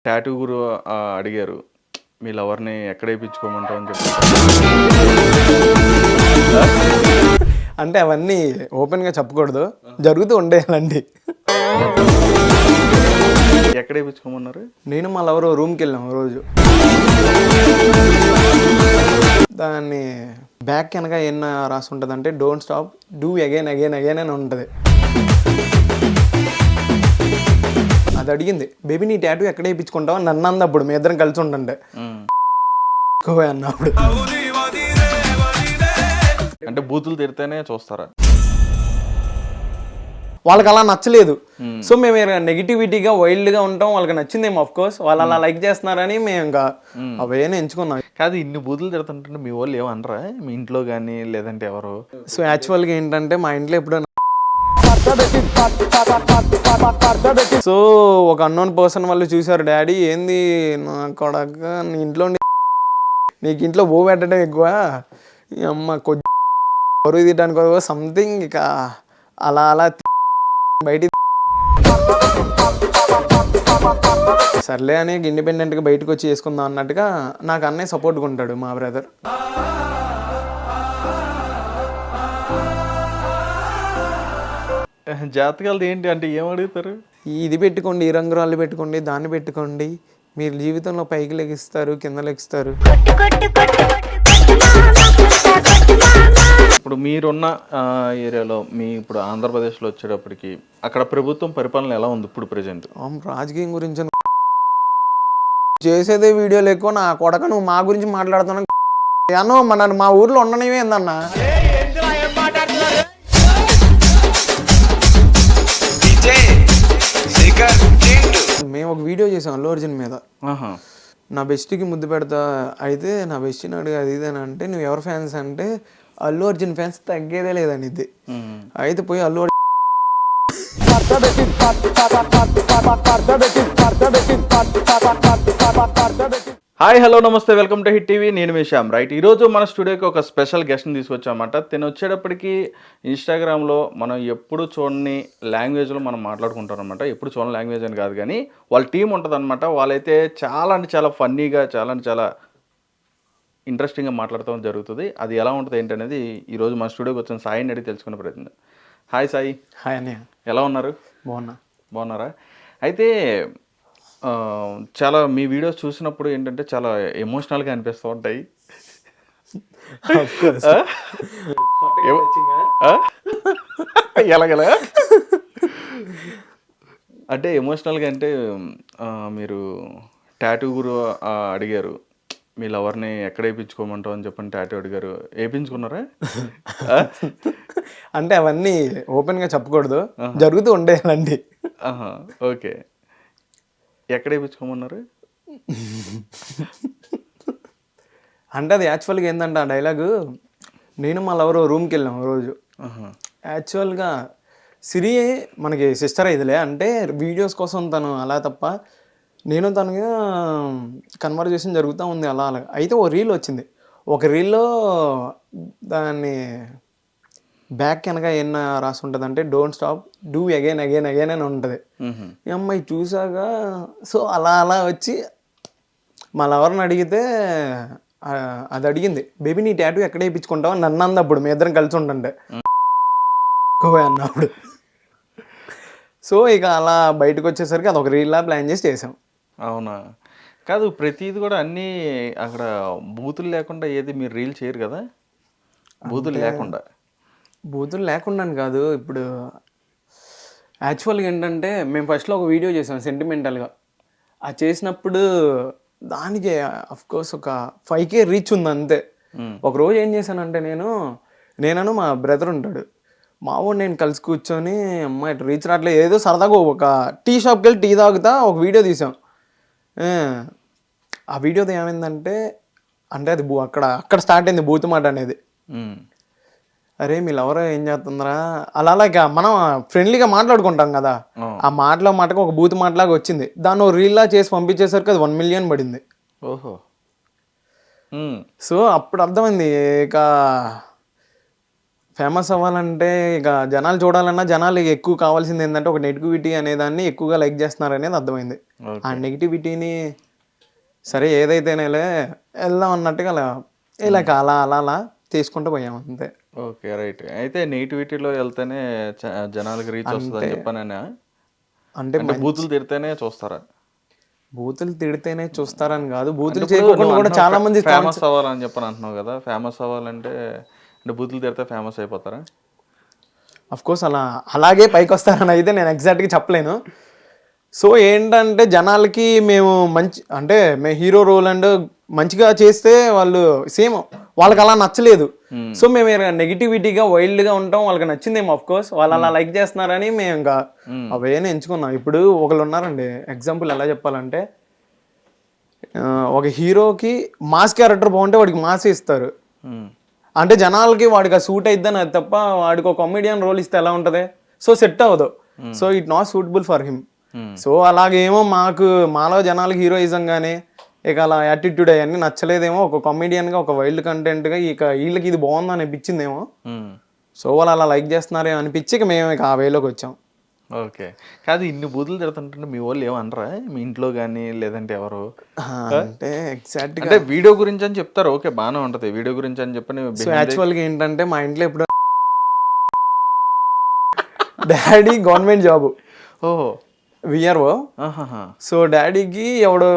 Tattoo గురు అడిగారు మీ లవర్ని ఎక్కడ వేయించుకోమంటావు అని చెప్పి. అంటే అవన్నీ ఓపెన్గా చెప్పకూడదు, జరుగుతూ ఉండేయాలండి. ఎక్కడ వేయించుకోమన్నారు? నేను మా లవర్ రూమ్కి వెళ్ళాం రోజు. దాన్ని బ్యాక్ వెనక ఏం రాసి ఉంటుంది అంటే don't stop do again again again అని ఉంటుంది. అది అడిగింది, బేబీ నీ టాటూ ఎక్కడ వేయించుకుంటావు అని నన్ను అందప్పుడు మీ ఇద్దరం కలిసి ఉంటుంటే అన్నప్పుడు. అంటే బూతులు తిడితేనే చూస్తారా? వాళ్ళకి అలా నచ్చలేదు. సో మేము నెగిటివిటీగా వైల్డ్గా ఉంటాం, వాళ్ళకి నచ్చిందేమో ఆఫ్ కోర్స్. వాళ్ళు అలా లైక్ చేస్తున్నారని మేము ఇంకా అవేనే ఎంచుకున్నాం. కాదు, ఇన్ని బూతులు తిడుతుంటే మీ వాళ్ళు ఏమనరా మీ ఇంట్లో కానీ లేదంటే ఎవరు? సో యాక్చువల్గా ఏంటంటే మా ఇంట్లో ఎప్పుడో సో ఒక అన్నోన్ పర్సన్ వాళ్ళు చూసారు, డాడీ ఏంది నా కొడక నీ ఇంట్లో నీకు ఇంట్లో బో పెట్టడం ఎక్కువ, ఈ అమ్మ కొంచెం బరువు తీయడానికి సంథింగ్, ఇక అలా అలా బయట సర్లే అని ఇండిపెండెంట్గా బయటకు వచ్చి చేసుకుందాం అన్నట్టుగా నాకు అన్నయ్య సపోర్ట్గా ఉంటాడు మా బ్రదర్. జాతకాలది ఏంటి అంటే ఏం అడుగుతారు? ఇది పెట్టుకోండి, ఈ రంగురాళ్ళు పెట్టుకోండి, దాన్ని పెట్టుకోండి, మీరు జీవితంలో పైకి లెగిస్తారు కింద లెగిస్తారు. ఇప్పుడు మీరున్న ఏరియాలో మీ ఇప్పుడు ఆంధ్రప్రదేశ్లో వచ్చేటప్పటికి అక్కడ ప్రభుత్వం పరిపాలన ఎలా ఉంది ఇప్పుడు ప్రెజెంట్? రాజకీయం గురించి చేసేదే వీడియోలు ఎక్కువ. నా కొడక నువ్వు మా గురించి మాట్లాడుతున్నావు అన్నో, నన్ను మా ఊర్లో ఉండనివే ఏందన్నా. మేము ఒక వీడియో చేసాం అల్లు అర్జున్ మీద. నా బెస్ట్కి ముద్దు పెడతా అయితే నా బెస్ట్ని అడిగి అది ఇదేనా అంటే నువ్వు ఎవరు ఫ్యాన్స్ అంటే అల్లు అర్జున్ ఫ్యాన్స్ తగ్గేదే లేదని ఇది. అయితే పోయి అల్లు హాయ్ హలో నమస్తే, వెల్కమ్ టు హిట్ టీవీ. నేను మీ శ్యామ్. రైట్, ఈరోజు మన స్టూడియోకి ఒక స్పెషల్ గెస్ట్ని తీసుకొచ్చామన్నమాట. తను వచ్చేటప్పటికి ఇన్స్టాగ్రామ్లో మనం ఎప్పుడు చూడని లాంగ్వేజ్లో మనం మాట్లాడుకుంటాం అనమాట. ఎప్పుడు చూడని లాంగ్వేజ్ అని కాదు కానీ వాళ్ళ టీం ఉంటుంది అనమాట. వాళ్ళైతే చాలా అంటే చాలా ఫన్నీగా చాలా అంటే చాలా ఇంట్రెస్టింగ్గా మాట్లాడటం జరుగుతుంది. అది ఎలా ఉంటుంది ఏంటనేది ఈరోజు మన స్టూడియోకి వచ్చిన సాయిని అడిగి తెలుసుకునే ప్రయత్నం. హాయ్ సాయి. హాయ్ అన్నయ్య. ఎలా ఉన్నారు? బాగున్నారా? అయితే చాలా మీ వీడియోస్ చూసినప్పుడు ఏంటంటే చాలా ఎమోషనల్గా అనిపిస్తూ ఉంటాయి. ఎలాగలా అంటే ఎమోషనల్గా అంటే మీరు టాటూ గురు అడిగారు మీ లవర్ని ఎక్కడ వేయించుకోమంటావు అని చెప్పని టాటూ అడిగారు, వేయించుకున్నారా? అంటే అవన్నీ ఓపెన్గా చెప్పకూడదు, జరుగుతూ ఉండేయాలండి. ఓకే, ఎక్కడ వేయించుకోమన్నారు? అంటే అది యాక్చువల్గా ఏంటంటే ఆ డైలాగు నేను మా లవర్ రూమ్కి వెళ్ళాం రోజు. యాక్చువల్గా సిరి మనకి సిస్టర్ అయిదిలే, అంటే వీడియోస్ కోసం తను అలా తప్ప నేను తనగా కన్వర్జేషన్ జరుగుతూ ఉంది అలా అలా. అయితే ఓ రీల్ వచ్చింది. ఒక రీల్లో దాన్ని బ్యాక్ వెనక ఏం రాసి ఉంటుంది అంటే don't stop do again again again అని ఉంటుంది. ఈ అమ్మాయి చూసాక సో అలా అలా వచ్చి మా లవర్ని అడిగితే అది అడిగింది, బేబీ నీ టాటూ ఎక్కడ వేయించుకుంటావు అని నన్ను అందప్పుడు మీ ఇద్దరం కలిసి ఉంటుంటే అన్నప్పుడు. సో ఇక అలా బయటకు వచ్చేసరికి అది ఒక రీల్లా ప్లాన్ చేసి చేసాం. అవునా? కాదు, ప్రతిది కూడా అన్నీ అక్కడ బూతులు లేకుండా ఏది మీరు రీల్ చేయరు కదా? బూతులు లేకుండా కాదు. ఇప్పుడు యాక్చువల్గా ఏంటంటే మేము ఫస్ట్లో ఒక వీడియో చేసాం సెంటిమెంటల్గా. అది చేసినప్పుడు దానికి అఫ్కోర్స్ ఒక 5K రీచ్ ఉంది అంతే. ఒకరోజు ఏం చేశానంటే నేను మా బ్రదర్ ఉంటాడు, మా వాడు నేను కలిసి కూర్చొని అమ్మాయి రీచ్ రావట్లేదు, ఏదో సరదాగా ఒక టీ షాప్కి వెళ్ళి టీ తాగుతా ఒక వీడియో తీసాం. ఆ వీడియోతో ఏమైందంటే అంటే అది అక్కడ స్టార్ట్ అయింది బూతు మాట అనేది. అరే మీ లవర్ ఏం చేస్తుందిరా అలా అలాగా మనం ఫ్రెండ్లీగా మాట్లాడుకుంటాం కదా, ఆ మాటకు ఒక బూత్ మాటలాగా వచ్చింది. దాన్ని రీల్లా చేసి పంపించేసరికి అది 1 million పడింది. ఓహో. సో అప్పుడు అర్థమైంది ఇక ఫేమస్ అవ్వాలంటే ఇక జనాలు చూడాలన్నా జనాలు ఎక్కువ కావాల్సింది ఏంటంటే ఒక నెగిటివిటీ అనేదాన్ని ఎక్కువగా లైక్ చేస్తున్నారు అనేది అర్థమైంది. ఓకే. ఆ నెగిటివిటీని సరే ఏదైతేనేలే వెళ్దాం అన్నట్టుగా అలా ఇలా అలా అలా అలా తీసుకుంటూ పోయాం అంతే. Okay, right. అయితే నెగిటివిటీలో వెళ్తేనే జనాలకి రీచ్ వస్తుందని చెప్పానన్నా, అంటే అంటే బూతులు తిడితేనే చూస్తారా? బూతులు తిడితేనే చూస్తారని కాదు, బూతులు ఇప్పుడు చేయకుండా నువ్వు కూడా చాలా మంది ఫేమస్ అవ్వాలని చెప్పని అంటున్నావు కదా, ఫేమస్ అవ్వాలంటే అంటే బూతులు తిడితే ఫేమస్ అయిపోతారా? అఫ్ కోర్స్ అలాగే పైకి వస్తారని అయితే నేను ఎగ్జాక్ట్గా చెప్పలేను. సో ఏంటంటే జనాలకి మేము అంటే మేము హీరో రోల్ అండ్ మంచిగా చేస్తే వాళ్ళు సేమ్ వాళ్ళకి అలా నచ్చలేదు. సో మేము నెగిటివిటీగా వైల్డ్గా ఉంటాం, వాళ్ళకి నచ్చిందేమో అఫ్ కోర్స్ వాళ్ళు అలా లైక్ చేస్తున్నారని మేము ఇంకా అవేనే ఎంచుకున్నాం. ఇప్పుడు ఒకళ్ళు ఉన్నారండి, ఎగ్జాంపుల్ ఎలా చెప్పాలంటే ఒక హీరోకి మాస్ క్యారెక్టర్ బాగుంటే వాడికి మాస్ ఇస్తారు, అంటే జనాలకి వాడికి ఆ సూట్ అయిద్దని, అది తప్ప వాడికి ఒక కామెడియన్ రోల్ ఇస్తే ఎలా ఉంటుంది? సో సెట్ అవ్వదు. So it not suitable for him. So అలాగేమో మాలో జనాలకి హీరోయిజం కానీ ఇక అలా యాటిట్యూడ్ అవన్నీ నచ్చలేదేమో, ఒక కామెడియన్గా ఒక వైల్డ్ కంటెంట్గా ఇక వీళ్ళకి ఇది బాగుందని అనిపించిందేమో. సో వాళ్ళు అలా లైక్ చేస్తున్నారేమో అనిపించి ఇక మేము ఇక ఆ వేలోకి వచ్చాం. ఓకే. కాదు, ఇన్ని బూతులు తిడుతుంటే మీ వాళ్ళు ఏమనరా మీ ఇంట్లో కానీ లేదంటే ఎవరు? అంటే ఎగ్జాక్ట్గా అంటే వీడియో గురించి అని చెప్తారు, ఓకే బాగానే ఉంటుంది వీడియో గురించి అని చెప్పని. సో యాక్చువల్గా ఏంటంటే మా ఇంట్లో ఇప్పుడు డాడీ గవర్నమెంట్ జాబ్ ఓహో విఆర్ఓ. సో డాడీకి ఎవడో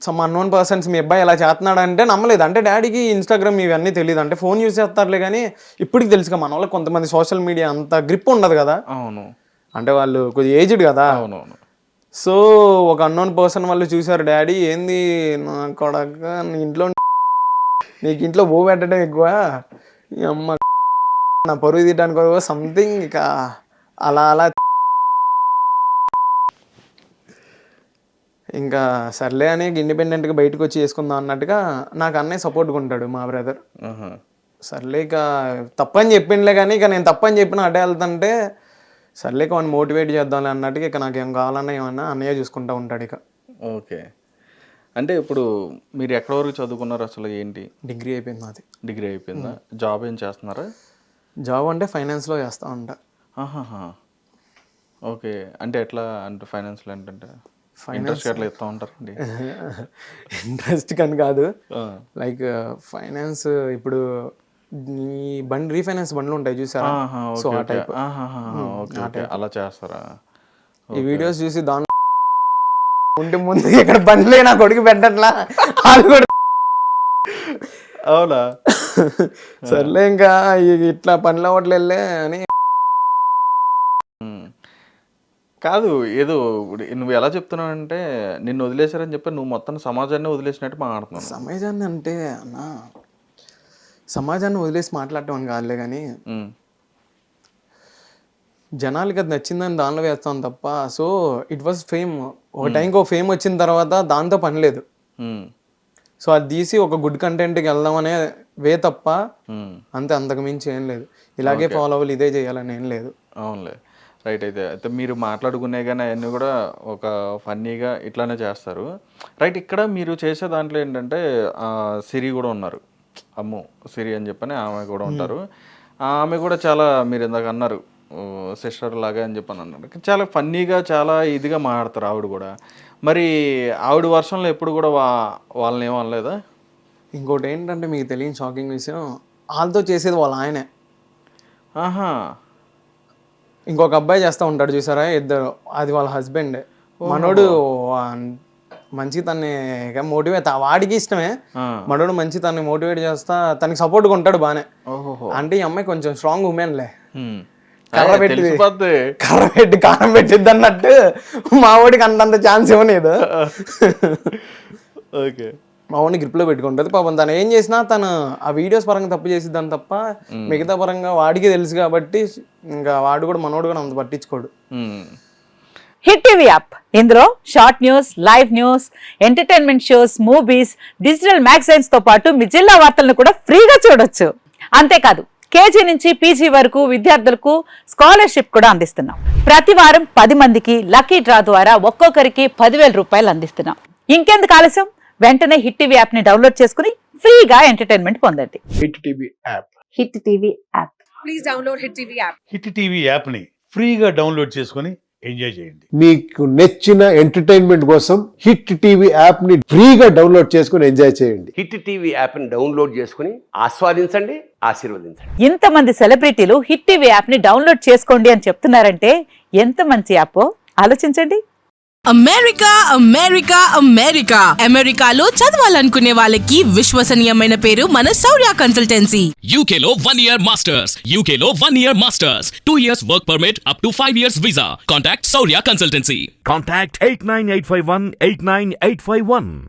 సమ్ అన్నోన్ పర్సన్స్ మీ అబ్బాయి ఎలా చేస్తున్నాడు అంటే నమ్మలేదు. అంటే డాడీకి ఇన్స్టాగ్రామ్ ఇవన్నీ తెలియదు, అంటే ఫోన్ యూస్ చేస్తారులే కానీ ఇప్పటికి తెలుసుగా మన వాళ్ళకి కొంతమంది సోషల్ మీడియా అంత గ్రిప్ ఉండదు కదా. అవును, అంటే వాళ్ళు కొద్దిగా ఏజ్డ్ కదా. అవునవును. సో ఒక అన్నోన్ పర్సన్ వాళ్ళు చూసారు, డాడీ ఏంది నా కొడక నీకు ఇంట్లో బో పెట్టడం ఎక్కువ, ఈ అమ్మ నా పరుగు తీయడానికి సంథింగ్, ఇక అలా అలా ఇంకా సర్లే అని ఇండిపెండెంట్గా బయటకు వచ్చి చేసుకుందాం అన్నట్టుగా నాకు అన్నయ్య సపోర్ట్గా ఉంటాడు మా బ్రదర్. సర్లే ఇక తప్పని చెప్పిండలే కానీ ఇక నేను తప్పని చెప్పిన అటే వెళ్తుంటే సర్లే ఇక వాడిని మోటివేట్ చేద్దాంలే అన్నట్టుగా ఇక నాకు ఏం కావాలన్నా ఏమన్నా అన్నయ్య చూసుకుంటూ ఉంటాడు ఇక. ఓకే. అంటే ఇప్పుడు మీరు ఎక్కడి వరకు చదువుకున్నారు అసలు ఏంటి? డిగ్రీ అయిపోయింది నాది. డిగ్రీ అయిపోయిందా? జాబ్ ఏం చేస్తున్నారా? జాబ్ అంటే ఫైనాన్స్లో చేస్తూ ఉంటా. ఓకే. అంటే ఎట్లా అంటే ఫైనాన్స్లో ఏంటంటే ఇంట్రెస్ట్ ఎట్లా ఇస్తూ ఉంటారండి? ఇంట్రెస్ట్ కానీ కాదు, లైక్ ఫైనాన్స్ ఇప్పుడు ఈ బండి రీఫైనాన్స్ బండ్లు ఉంటాయి చూసారా, సో ఆ టైప్. అలా చేస్తారా? ఈ వీడియోస్ చూసి దానిలో ఉంటే ముందు ఇక్కడ బండ్లే నా కొడుకు పెట్టట్లా వాళ్ళు కూడా. అవునా? సర్లే ఇంకా ఇట్లా పనులు అవ్వట్లు వెళ్ళే అని. కాదు, ఏదో నువ్వు ఎలా చెప్తున్నావు అంటే నిన్ను వదిలేశారని చెప్పి నువ్వు మొత్తం సమాజాన్ని వదిలేసినట్టు మాట్లాడుతున్నావు. సమాజాన్ని అంటే అన్న సమాజాన్ని వదిలేసి మాట్లాడటం అని కాదులే కానీ జనాలకి అది నచ్చిందని దానిలో వేస్తాం తప్ప. సో ఇట్ వాజ్ ఫేమ్, ఒక టైంకి ఒక ఫేమ్ వచ్చిన తర్వాత దాంతో పని లేదు. సో అది తీసి ఒక గుడ్ కంటెంట్కి వెళ్దాం అనే వే తప్ప అంతే, అంతకు మించి ఏం లేదు. ఇలాగే ఫాలో అవ్వాలి, ఇదే చేయాలని ఏం లేదు. అవునులే, రైట్. అయితే మీరు మాట్లాడుకునే కానీ అవన్నీ కూడా ఒక ఫన్నీగా ఇట్లానే చేస్తారు, రైట్. ఇక్కడ మీరు చేసే దాంట్లో ఏంటంటే సిరి కూడా ఉన్నారు, అమ్ము సిరి అని చెప్పని ఆమె కూడా ఉంటారు. ఆమె కూడా చాలా మీరు ఇందాక అన్నారు సిస్టర్ లాగా అని చెప్పని అన్నారు, చాలా ఫన్నీగా చాలా ఇదిగా మాట్లాడతారు ఆవిడ కూడా. మరి ఆవిడ వర్షంలో ఎప్పుడు కూడా వాళ్ళని ఏమనలేదా? ఇంకోటి ఏంటంటే మీకు తెలియని షాకింగ్ విషయం, వాళ్ళతో చేసేది వాళ్ళ ఆయనే. ఇంకొక అబ్బాయి చేస్తూ ఉంటాడు చూసారా, ఇద్దరు, అది వాళ్ళ హస్బెండ్. మనోడు మంచి తన్ని మోటివేట్, వాడికి ఇష్టమే, మనోడు మంచి తన్ని మోటివేట్ చేస్తా తనకి సపోర్ట్గా ఉంటాడు బానే. అంటే ఈ అమ్మాయి కొంచెం స్ట్రాంగ్ ఉమెన్లే, కర్ర పెట్టి కారం పెట్టిద్ది అన్నట్టు మా వాడికి అంతంత ఛాన్స్ ఇవ్వలేదు. ఓకే, మా వాడిని గ్రిప్లో పెట్టుకుంటుంది. పాపం తను ఏం చేసినా తను ఆ వీడియోస్ పరంగా తప్పు చేసిద్దని తప్ప మిగతా పరంగా వాడికి తెలుసు కాబట్టి ఇంకా వాడు కూడా మనోడు కూడా అంత పట్టించుకోడు. హిట్ టీవీ యాప్, ఇందులో short news, live news, entertainment shows, movies, digital magazines తో పాటు మీ జిల్లా వార్తలను కూడా ఫ్రీగా చూడొచ్చు. అంతేకాదు కేజీ నుంచి పీజీ వరకు విద్యార్థులకు స్కాలర్షిప్ కూడా అందిస్తున్నాం. ప్రతి వారం 10 మందికి లక్కీ డ్రా ద్వారా ఒక్కొక్కరికి 10,000 రూపాయలు అందిస్తున్నాం. ఇంకెందుకు ఆలస్యం, వెంటనే హిట్ టీవీ యాప్ ని డౌన్లోడ్ చేసుకుని ఫ్రీగా ఎంటర్టైన్మెంట్ పొందండి. Hit TV app, hit TV app, please download hit TV app. Hit TV యాప్ని ఫ్రీగా డౌన్లోడ్ చేసుకొని ఎంజాయ్ చేయండి. మీకు నచ్చిన ఎంటర్టైన్మెంట్ కోసం హిట్ టీవీ యాప్ ని ఫ్రీగా డౌన్లోడ్ చేసుకుని ఎంజాయ్ చేయండి. హిట్ టీవీ యాప్ని డౌన్లోడ్ చేసుకుని ఆస్వాదించండి, ఆశీర్వదించండి. ఇంతమంది సెలబ్రిటీలు హిట్ టీవీ యాప్ ని డౌన్లోడ్ చేసుకోండి అని చెప్తున్నారంటే ఎంత మంచి యాప్ ఆలోచించండి. అమెరికా అమెరికా అమెరికా అమెరికాలో చదవాలనుకునే వాళ్ళకి విశ్వసనీయమైన పేరు మన శౌర్య consultancy. UK Law 1 Year Masters. UK Law 1 Year Masters. 2 years work permit up to 5 years visa. Contact Saurya Consultancy. Contact 89851 89851.